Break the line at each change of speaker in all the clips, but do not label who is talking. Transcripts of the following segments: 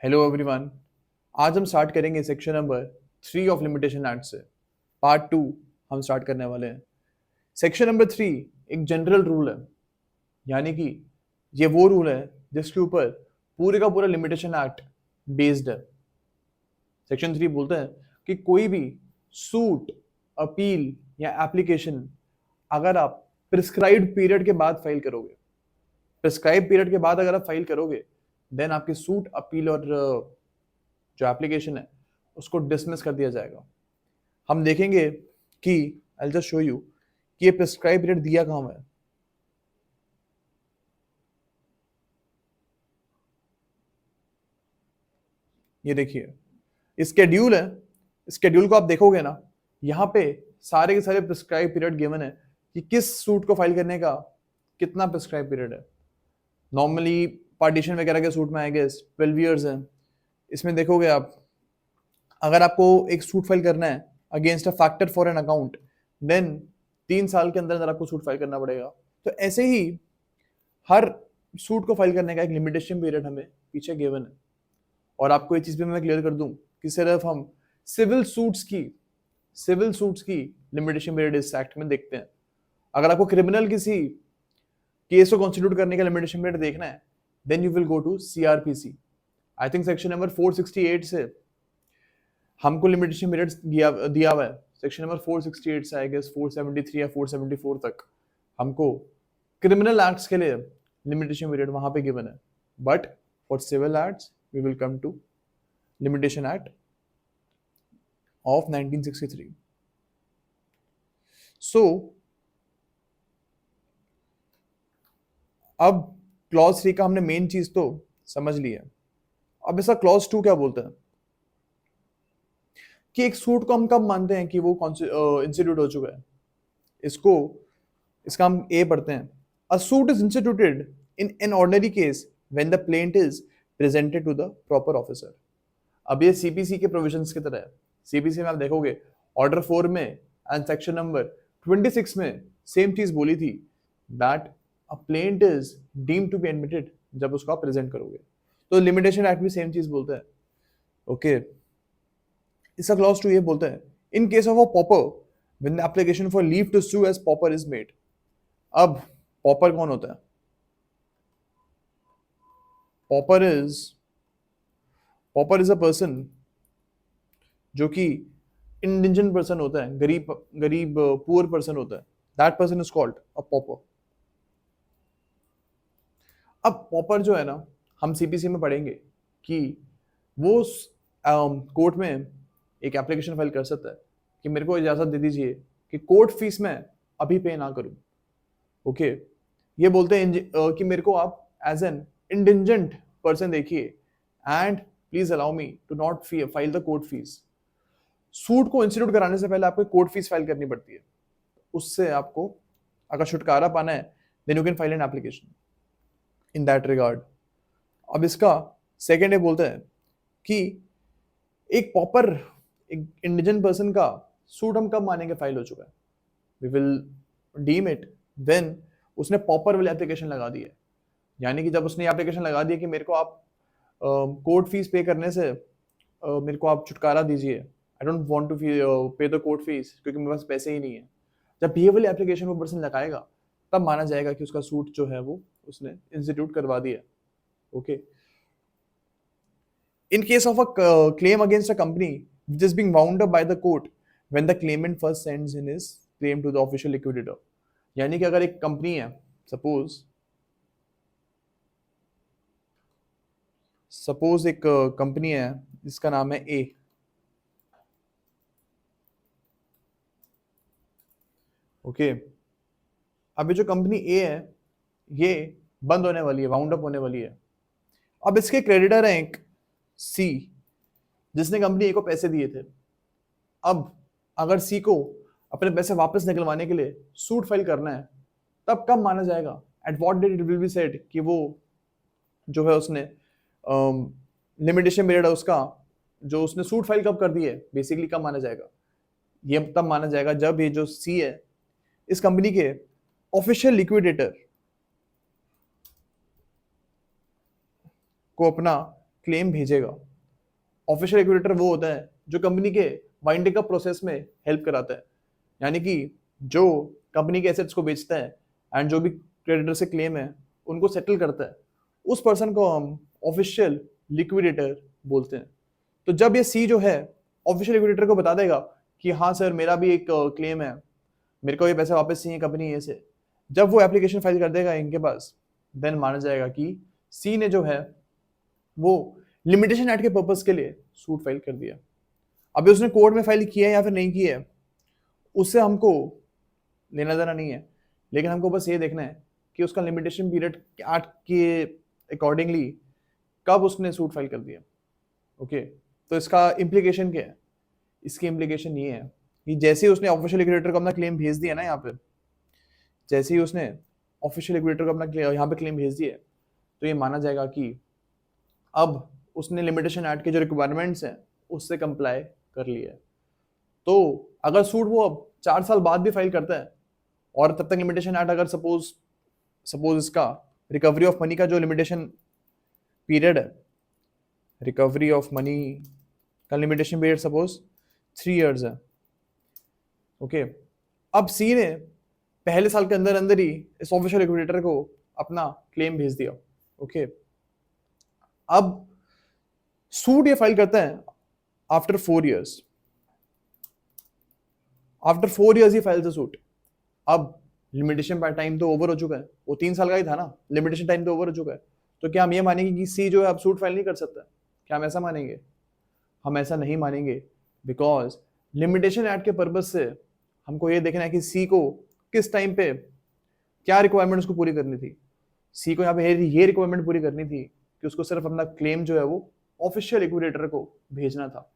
Hello everyone. आज हम start करेंगे section number 3 of limitation act से। पार्ट 2 हम स्टार्ट करने वाले हैं। सेक्शन नंबर 3 एक जनरल रूल है, यानी कि ये वो रूल है जिसके ऊपर पूरे का पूरा लिमिटेशन एक्ट बेस्ड है। सेक्शन 3 बोलते हैं कि कोई भी सूट, अपील या एप्लीकेशन अगर आप प्रिस्क्राइब्ड पीरियड के बाद फाइल करोगे, प्रिस्क्राइब पीरियड के बाद अगर आप फाइल करोगे, देन आपके सूट, अपील और जो एप्लीकेशन है उसको डिसमिस कर दिया जाएगा। हम देखेंगे कि आई जस्ट शो यू कि ये प्रिस्क्राइब पीरियड दिया कहाँ हुआ है। ये देखिए स्केड्यूल है। स्केड्यूल को आप देखोगे ना, यहाँ पे सारे के सारे प्रिस्क्राइब पीरियड गिवन है कि किस सूट को फाइल करने का कितना प्रिस्क्राइब पीरियड है। नॉर्मली पार्टीशन वगैरह के सूट में आई गेस 12 ईयर्स है। इसमें देखोगे आप, अगर आपको एक सूट फाइल करना है against a factor for an account, then 3 साल के अंदर आपको सूट फाइल करना पड़ेगा। तो ऐसे ही हर सूट को फाइल करने का एक लिमिटेशन पीरियड हमें पीछे गिवन है। और आपको ये चीज भी मैं क्लियर कर दूं कि सिर्फ हम सिविल सूट्स की लिमिटेशन पीरियड इस एक्ट में देखते हैं। अगर आपको क्रिमिनल किसी केस को कॉन्स्टिट्यूट करने का लिमिटेशन पीरियड देखना है, then you will go to CrPC. I think section number 468 से हमको लिमिटेशन पीरियड दिया हुआ है। सेक्शन नंबर 468 से आई गेस 473 या 474 तक हमको क्रिमिनल एक्ट्स के लिए लिमिटेशन पीरियड वहां पे गिवन है। But for civil acts we will come to limitation act of 1963। So अब क्लॉज 3 का हमने मेन चीज तो समझ ली है। अब इसका क्लॉज 2 क्या बोलता है कि एक सूट को हम कब मानते हैं कि वो इंस्टीट्यूट हो चुका है। इसको इसका हम ए पढ़ते हैं। A suit is instituted in an ordinary case when the plaint is presented to the proper officer. अब ये सीपीसी के प्रोविजंस की तरह है। सीपीसी में आप देखोगे ऑर्डर 4 में एंड सेक्शन नंबर 26 में सेम चीज बोली थी, that a plaint is deemed to be admitted जब उसको आप प्रेजेंट करोगे। तो लिमिटेशन एक्ट भी सेम चीज बोलता है। ओके, इसका क्लॉज 2 ये बोलता है in case of a pauper when the application for leave to sue as pauper is made. अब पॉपर कौन होता है? Pauper is pauper is a person जो कि इंडिजेंट पर्सन होता है, गरीब पुअर पर्सन होता है। That person is called a pauper. अब पॉपर जो है ना, हम सीपीसी में पढ़ेंगे कि वो कोर्ट में एक एप्लीकेशन फाइल कर सकता है कि मेरे को इजाजत दे दीजिए कि कोर्ट फीस में अभी पे ना करूं। ओके, ये बोलते हैं कि मेरे को आप एज एन इंडिजेंट पर्सन देखिए and please allow me to not file the court fee. Suit को इंस्टीट्यूट कराने से पहले आपको कोर्ट फीस फाइल करनी पड़ती है। उससे आपको अगर छुटकारा पाना है, then you can file an application in that regard. अब इसका सेकेंड ये बोलता है कि एक प्रॉपर, एक इंडिजन पर्सन का सूट हम कब मानेंगे फाइल हो चुका है। We will deem it when उसने प्रॉपर वाली एप्लीकेशन लगा दी है। यानी कि जब उसने एप्लीकेशन लगा दी है कि मेरे को आप कोर्ट फीस पे करने से मेरे को आप छुटकारा दीजिए, आई डोंट वांट टू पे द कोर्ट फीस क्योंकि मेरे पास पैसे ही नहीं है। जब ये वाली एप्लीकेशन वो पर्सन लगाएगा तब माना जाएगा कि उसका सूट जो है वो उसने इंस्टीट्यूट करवा दिया। Okay, in case of a claim against a company which is being wound up by the court when the claimant first sends in his claim to the official liquidator। यानी कि अगर एक कंपनी है, suppose suppose एक company है जिसका नाम है ए। ओके, अब ये जो कंपनी ए है ये बंद होने वाली है, वाउंड अप होने वाली है। अब इसके क्रेडिटर है एक सी जिसने कंपनी ए को पैसे दिए थे। अब अगर सी को अपने पैसे वापस निकलवाने के लिए सूट फाइल करना है, तब कब माना जाएगा? At what date it will be said कि वो जो है उसने लिमिटेशन पीरियड है उसका, जो उसने सूट फाइल कब कर दी है, बेसिकली कब माना जाएगा? ये तब माना जाएगा जब ये जो सी है इस कंपनी के ऑफिशियल लिक्विडेटर को अपना क्लेम भेजेगा। ऑफिशियल लिक्विडेटर वो होता है जो कंपनी के वाइंडिंग अप प्रोसेस में हेल्प कराता है, यानी कि जो कंपनी के एसेट्स को बेचता है एंड जो भी क्रेडिटर से क्लेम है उनको सेटल करता है, उस पर्सन को हम ऑफिशियल लिक्विडेटर बोलते हैं। तो जब ये सी जो है ऑफिशियल लिक्विडेटर को बता देगा कि हाँ सर मेरा भी एक क्लेम है, मेरे को ये पैसे वापस चाहिए कंपनी ए से, जब वो एप्लीकेशन फाइल कर देगा इनके पास, देन माना जाएगा कि सी ने जो है वो लिमिटेशन एक्ट के पर्पस के लिए सूट फाइल कर दिया। अभी उसने कोर्ट में फाइल किया है या फिर नहीं किया है उससे हमको लेना देना नहीं है, लेकिन हमको बस ये देखना है कि उसका लिमिटेशन पीरियड एक्ट के अकॉर्डिंगली कब उसने सूट फाइल कर दिया। ओके, तो इसका इम्प्लीकेशन क्या है? इसकी इम्प्लीकेशन ये है कि जैसे ही उसने ऑफिशियल लिक्विडेटर को अपना क्लेम भेज दिया ना, यहाँ पे जैसे ही उसने ऑफिशियल लिक्विडेटर को अपना यहाँ पे क्लेम भेज दिया, तो ये माना जाएगा कि अब उसने लिमिटेशन एक्ट के जो रिक्वायरमेंट्स हैं उससे कंप्लाई कर लिया है। तो अगर सूट वो अब 4 साल बाद भी फाइल करता है और तब तक लिमिटेशन एक्ट अगर सपोज इसका रिकवरी ऑफ मनी का जो लिमिटेशन पीरियड है, रिकवरी ऑफ मनी का लिमिटेशन पीरियड सपोज 3 इयर्स है। ओके, अब सी ने पहले साल के अंदर अंदर ही इस ऑफिशियल लिक्विडेटर को अपना क्लेम भेज दिया। ओके, अब सूट ये फाइल करता है after 4 years. After 4 years he file the suit. अब लिमिटेशन टाइम तो ओवर हो चुका है, वो 3 साल का ही था ना, लिमिटेशन टाइम तो ओवर हो चुका है। तो क्या हम ये मानेंगे कि सी जो है अब सूट फाइल नहीं कर सकता? क्या हम ऐसा मानेंगे? हम ऐसा नहीं मानेंगे, बिकॉज लिमिटेशन एक्ट के पर्पज से हमको ये देखना है कि सी को किस टाइम पे क्या रिक्वायरमेंट उसको पूरी करनी थी। सी को यहाँ पे ये रिक्वायरमेंट पूरी करनी थी कि उसको सिर्फ अपना क्लेम जो है वो ऑफिशियल लिक्विडेटर को भेजना था।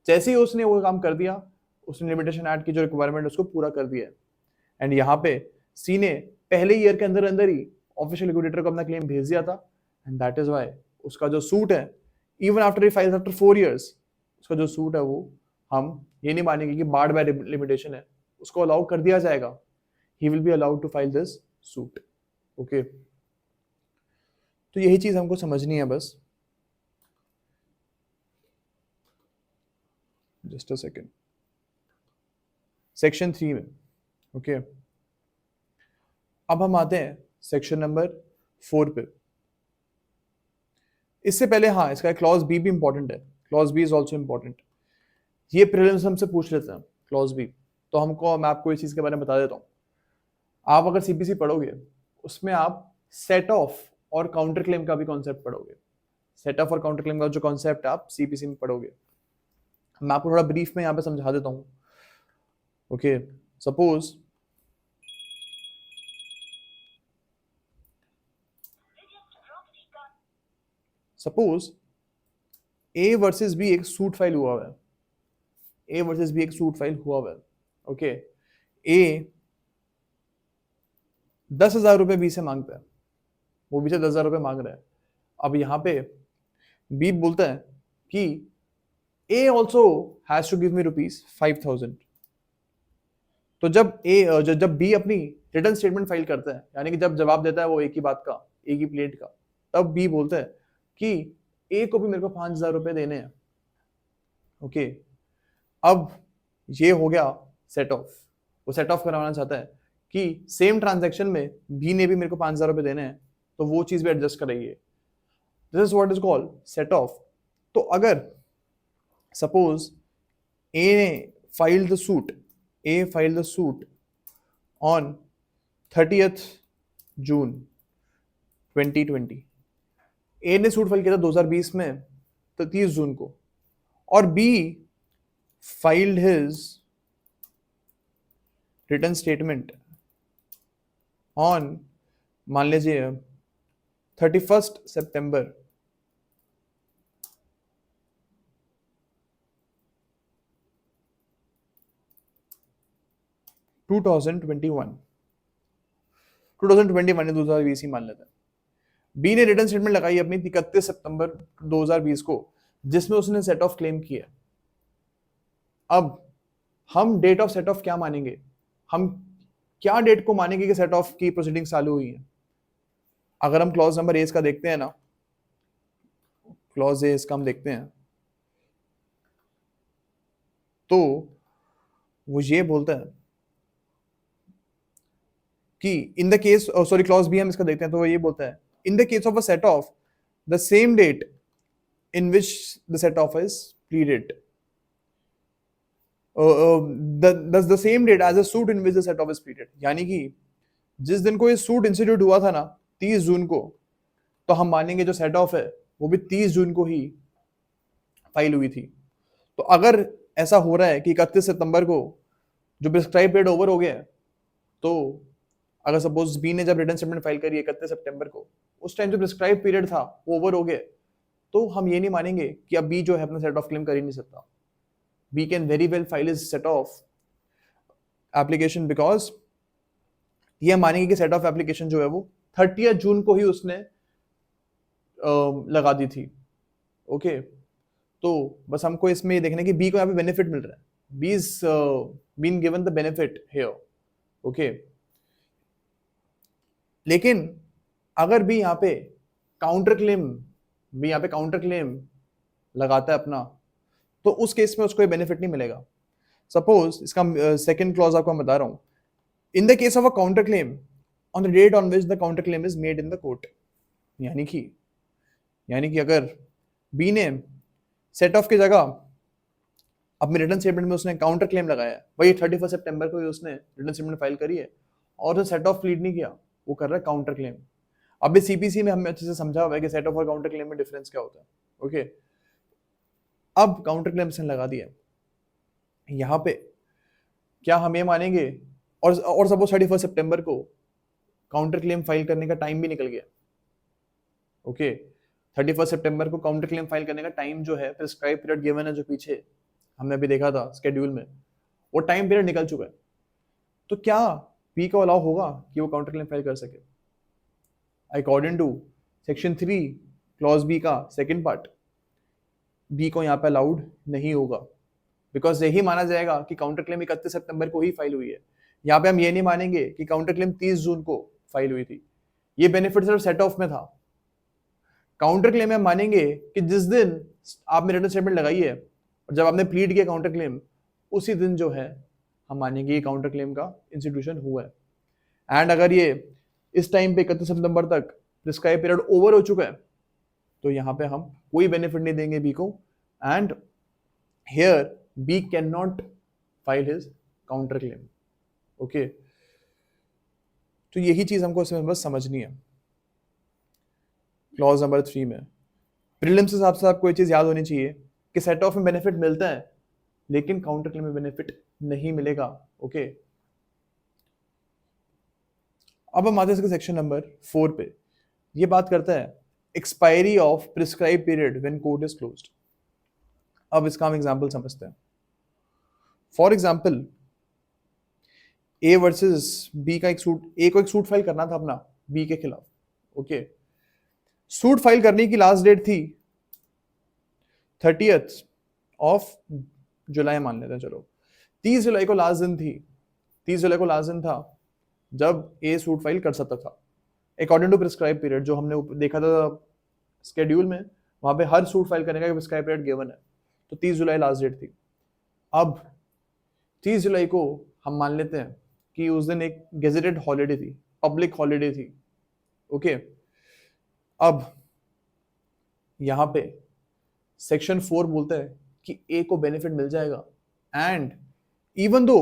जैसे ही उसने वो काम कर दिया, उसने लिमिटेशन एक्ट की जो रिक्वायरमेंट उसको पूरा कर दिया है। एंड यहाँ पे सी ने पहले ईयर के अंदर अंदर ही ऑफिशियल लिक्विडेटर को अपना क्लेम भेज दिया था, एंड दैट इज वाई उसका जो सूट है even after he files after 4 years, उसका जो सूट है वो हम ये नहीं मानेंगे कि बार्ड बाय लिमिटेशन है, उसको अलाउ कर दिया जाएगा। He will be allowed to file this suit. Okay, तो यही चीज हमको समझनी है बस। जस्ट अ सेकेंड, सेक्शन 3 में। ओके, अब हम आते हैं सेक्शन नंबर 4 पे। इससे पहले हाँ, इसका क्लॉज बी भी इंपॉर्टेंट है। Clause B is also important. ये प्रीलिम्स हमसे पूछ लेते हैं क्लॉज बी, तो मैं आपको इस चीज के बारे में बता देता हूँ। आप अगर सीपीसी पढ़ोगे उसमें आप सेट ऑफ और काउंटर क्लेम का भी कॉन्सेप्ट पढ़ोगे। सेट ऑफ और काउंटर क्लेम का जो कॉन्सेप्ट आप सीपीसी में पढ़ोगे, मैं आपको थोड़ा ब्रीफ में यहाँ पे समझा देता हूँ। Okay, suppose A versus B एक सूट फाइल हुआ है। ए वर्सेस बी एक सूट फाइल हुआ है। ओके, ए 10,000 रुपए बी से मांगता है, वो बी से 10,000 रुपए मांग रहा है। अब यहाँ पे बी बोलता है कि A also has to give me ₹5,000। तो जब बी अपनी रिटर्न स्टेटमेंट फाइल करता है, यानी कि जब जवाब देता है वो एक ही बात का, एक ही प्लेट का, तब बी बोलता है कि ए को भी मेरे को 5,000 रुपए देने हैं। ओके, अब ये हो गया सेट ऑफ। वो सेट ऑफ करवाना चाहता है कि सेम ट्रांजैक्शन में बी ने भी मेरे को 5,000 रुपए देने हैं, तो वो चीज भी एडजस्ट कराइए। This is what is called set of. तो अगर suppose A filed the suit on 30th जून 2020। ए ने सूट फाइल किया था 2020 में 30 जून को, और be filed his return statement on, मान लीजिए 31st सितंबर 2021 2020 ही मान लेते हैं। बी ने रिटर्न स्टेटमेंट लगाई अपनी 31 सितंबर 2020 को, जिसमें उसने सेट ऑफ क्लेम किया। अब हम डेट ऑफ सेट ऑफ क्या मानेंगे? हम क्या डेट को मानेंगे कि सेट ऑफ की प्रोसीडिंग चालू हुई है? अगर हम क्लॉज नंबर एस का देखते हैं ना, क्लॉज ए इसका हम देखते हैं तो वो ये बोलता है कि in the case, sorry clause B हम इसका देखते हैं तो वो ये बोलता है in the case of a set off the same date in which the set off is pleaded the same date as a suit in which the set off is pleaded, यानी कि जिस दिन को ये सूट इंस्टीट्यूट हुआ था ना 30 जून को, तो हम मानेंगे जो सेट ऑफ है वो भी 30 जून को ही फाइल हुई थी। तो अगर ऐसा हो रहा है कि 31 सितंबर को जो प्रिस्क्राइब पीरियड ओवर हो गया है, तो अगर सपोज बी ने जब रिटर्न स्टेटमेंट फाइल करी 31 सितंबर को, उस टाइम जो प्रिस्क्राइब पीरियड था वो ओवर हो गया, तो हम ये नहीं मानेंगे कि अब बी जो है अपना सेट ऑफ क्लेम कर ही नहीं सकता। B can very well file is set off application because ये मानेंगे कि सेट ऑफ एप्लीकेशन जो है वो 30 जून को ही उसने लगा दी थी। ओके, तो बस हमको इसमें ये देखना है कि बी को यहाँ पे बेनिफिट मिल रहा है, B is been given the benefit here. Okay, लेकिन अगर भी यहाँ पे काउंटर क्लेम लगाता है अपना, तो उस केस में उसको ये बेनिफिट नहीं मिलेगा। सपोज इसका सेकंड क्लॉज आपको मैं बता रहा हूं, in the case of a counter claim on the date on which the counter claim is made in the court, यानी कि अगर बी ने सेट ऑफ की जगह अपने रिटर्न स्टेटमेंट में उसने काउंटर क्लेम लगाया, वही 31 सितंबर को ही उसने रिटर्न स्टेटमेंट फाइल करी है और उसने सेट ऑफ प्लीड नहीं किया, वो कर रहा है काउंटर क्लेम। अब इस सीपीसी में हमें अच्छे से समझा हुआ है कि सेट ऑफ और काउंटर क्लेम में डिफरेंस क्या होता है। ओके, अब काउंटर क्लेम इसने लगा दिया, यहाँ पे क्या हम ये मानेंगे, और सपोज 31 सितंबर को काउंटर क्लेम फाइल करने का टाइम भी निकल गया। ओके, 31 सितंबर को काउंटर क्लेम फाइल करने का टाइम जो है प्रिस्क्राइब पीरियड गिवन है जो पीछे हमने अभी देखा था स्केड्यूल में, वो टाइम पीरियड निकल चुका है। तो क्या पी को अलाउ होगा कि वो काउंटर क्लेम फाइल कर सके? According to section 3 clause B का सेकंड पार्ट, बी को यहाँ पे अलाउड नहीं होगा, बिकॉज यही माना जाएगा कि काउंटर क्लेम 31 सितंबर को ही फाइल हुई है। यहाँ पे हम ये नहीं मानेंगे कि काउंटर क्लेम 30 जून को फाइल हुई थी, ये बेनिफिट सिर्फ सेट ऑफ में था। काउंटर क्लेम हम मानेंगे कि जिस दिन आपने रिटर्न स्टेटमेंट लगाई है और जब आपने प्लीड किया काउंटर क्लेम, उसी दिन जो है हम मानेंगे ये काउंटर क्लेम का इंस्टीट्यूशन हुआ है। एंड अगर ये इस टाइम पे 31 सितंबर तक प्रिस्क्राइब पीरियड ओवर हो चुका है, तो यहाँ पे हम कोई बेनिफिट नहीं देंगे बी को, and here B can not file his counter claim. Okay, तो यही चीज हमको इसमें बस समझनी है। क्लॉज नंबर 3 में प्रीलिम्स के हिसाब से आपको ये चीज याद होनी चाहिए कि सेट ऑफ में बेनिफिट मिलता है लेकिन काउंटर क्लेम में बेनिफिट नहीं मिलेगा। ओके, अब हम आते हैं सेक्शन नंबर 4 पे। ये बात करता है expiry of prescribe period when court is closed. अब इसका हम एग्जांपल समझते हैं। For example A versus B का एक सूट, ए को एक सूट फाइल करना था अपना बी के खिलाफ। ओके, सूट फाइल करने की लास्ट डेट थी 30th ऑफ जुलाई मान लेते हैं, चलो 30 जुलाई को लास्ट दिन थी, 30 जुलाई को लास्ट दिन था जब ए सूट फाइल कर सकता था अकॉर्डिंग टू प्रिस्क्राइब पीरियड। जो हमने देखा था स्केड्यूल में, वहां पे हर सूट फाइल करने का प्रिस्क्राइब पीरियड गिवन है, तो 30 जुलाई लास्ट डेट थी। अब 30 जुलाई को हम मान लेते हैं कि उस दिन एक गेजेटेड हॉलीडे थी, पब्लिक हॉलीडे थी। ओके, अब यहां पे सेक्शन 4 बोलता है कि ए को बेनिफिट मिल जाएगा, एंड इवन दो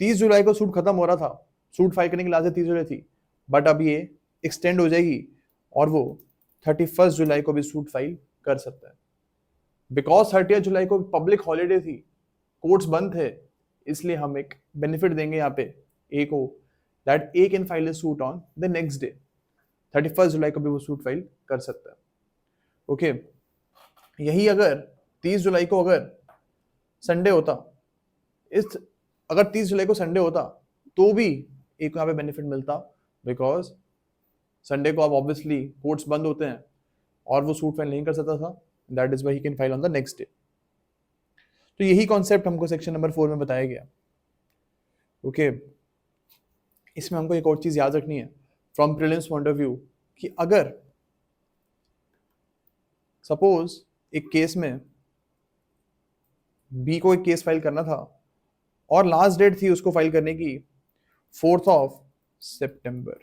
30 जुलाई को सूट खत्म हो रहा था, सूट फाइल करने की लास्ट डेट 30 जुलाई थी, बट अब ये एक्सटेंड हो जाएगी और वो 31 जुलाई को भी सूट फाइल कर सकता है। बिकॉज 30 जुलाई को पब्लिक हॉलीडे थी, कोर्ट्स बंद थे, इसलिए हम एक बेनिफिट देंगे यहाँ पे ए को, that A can file A suit on the next day. 31 जुलाई को भी वो सूट फाइल कर सकता है। ओके, यही अगर 30 जुलाई को अगर संडे होता, अगर 30 जुलाई को संडे होता तो भी ए को यहाँ पे बेनिफिट मिलता, बिकॉज संडे को अब ऑब्वियसली कोर्ट्स बंद होते हैं और वो सूट फाइल नहीं कर सकता था, that is why he can file on the next day. तो यही कॉन्सेप्ट हमको सेक्शन नंबर 4 में बताया गया। ओके, इसमें हमको एक और चीज याद रखनी है from prelims point of view, कि अगर सपोज एक केस में बी को एक केस फाइल करना था और लास्ट डेट थी उसको फाइल करने की 4 सितंबर।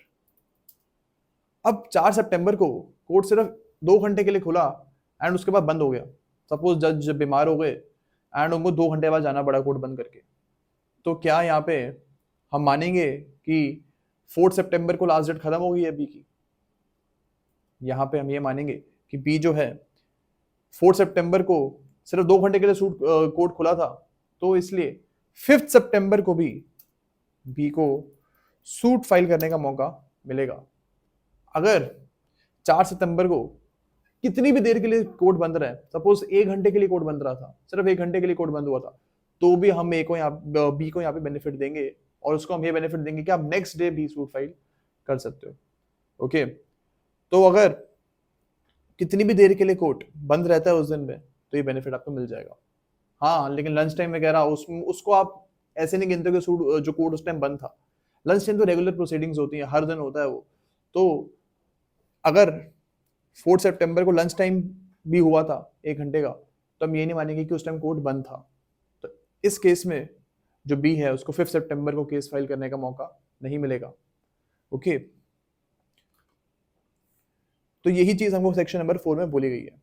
अब 4 सितंबर को कोर्ट सिर्फ 2 घंटे के लिए खुला एंड उसके बाद बंद हो गया। सपोज जज बीमार हो गए एंड उनको 2 घंटे बाद जाना पड़ा कोर्ट बंद करके, तो क्या यहाँ पे हम मानेंगे कि 4 सितंबर को लास्ट डेट खत्म हो गई है बी की? यहाँ पे हम ये मानेंगे कि बी जो है 4 सितंबर को सिर्फ 2 घंटे के लिए सूट कोर्ट खुला था, तो इसलिए 5 सितंबर को भी बी को सूट फाइल करने का मौका मिलेगा। अगर 4 सितंबर को कितनी भी देर के लिए कोर्ट बंद रहा है, सपोज 1 घंटे के लिए कोर्ट बंद रहा था, सिर्फ 1 घंटे के लिए कोर्ट बंद हुआ था, तो भी हम ए को बी को यहाँ पे बेनिफिट देंगे और उसको हम ये बेनिफिट देंगे कि आप नेक्स्ट डे भी सूट फाइल कर सकते हो। ओके, तो अगर कितनी भी देर के लिए कोर्ट बंद रहता है उस दिन में, तो ये बेनिफिट आपको मिल जाएगा। हाँ, लेकिन लंच टाइम वगैरह उसको आप ऐसे नहीं गिनते कि जो कोर्ट उस टाइम बंद था। लंच टाइम तो रेगुलर प्रोसीडिंग्स होती है, हर दिन होता है वो। तो अगर 4 सितंबर को लंच टाइम भी हुआ था 1 घंटे का, तो हम ये नहीं मानेंगे कि उस टाइम कोर्ट बंद था। तो इस केस में जो बी है उसको 5 सितंबर को केस फाइल करने का मौका नहीं मिलेगा। ओके, तो यही चीज हमको सेक्शन नंबर 4 में बोली गई है।